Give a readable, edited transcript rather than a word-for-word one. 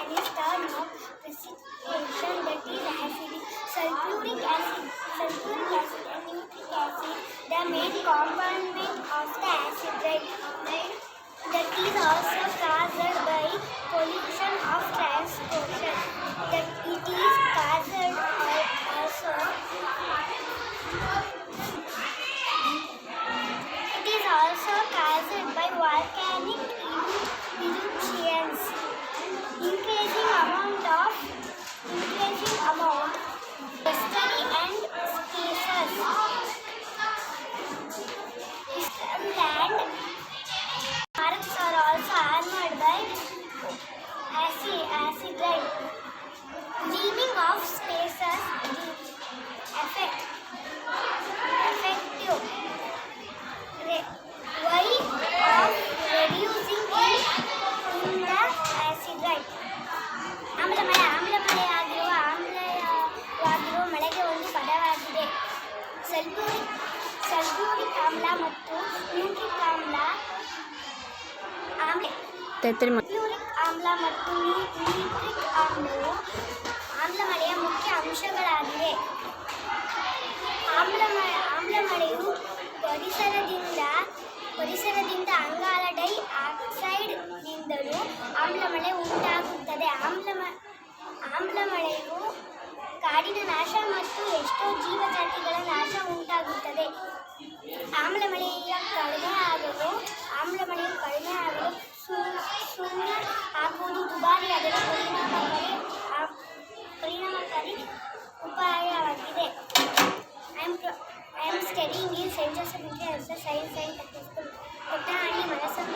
and its term of precipitation, that is acid. Sulfuric acid and nitric acid, the main component of the acid, right? That is also caused by pollution of transportation. That it is caused also. It is also caused by volcanic eruptions. Increasing amount destiny and spaces. Land parks are also armored by acid rain. Leaving of spaces effective way of reducing in the acid rain. ಆಮ್ಲಮಳೆಯಾಗಿರುವ ಮಳೆಗೆ ಒಂದು ಪದವಾಗಿದೆ. Sulphuric ಆಮ್ಲ ಮತ್ತು ನ್ಯೂಟ್ರಿಕ್ ಆಮ್ಲವು ಆಮ್ಲಮಳೆಯ ಮುಖ್ಯ ಅಂಶಗಳಾಗಿವೆ. ಆಮ್ಲಮಳೆಯು ಪರಿಸರದಿಂದ ಅಂಗಾರ dye ಆಕ್ಸೈಡ್ನಿಂದಲೂ ಆಮ್ಲಮಳೆ ಉಂಟಾಗುತ್ತದೆ. ಆಮ್ಲಮಳೆಯು ಕಾಡಿನ ನಾಶ ಮತ್ತು ಎಷ್ಟೋ ಜೀವಜಾತಿಗಳ ನಾಶ ಉಂಟಾಗುತ್ತದೆ. ಆಮ್ಲಮಳೆಯು ಕಡಿಮೆ ಆಗಲು ಸುಣ್ಣ ಹಾಕುವುದು ದುಬಾರಿ ಆದರೆ ಪರಿಣಾಮಕಾರಿ ಉಪಾಯವಾಗಿದೆ. I am studying in St. Joseph International Science and Technical School, Kottanahalli, ಮನಸಂದ್ರ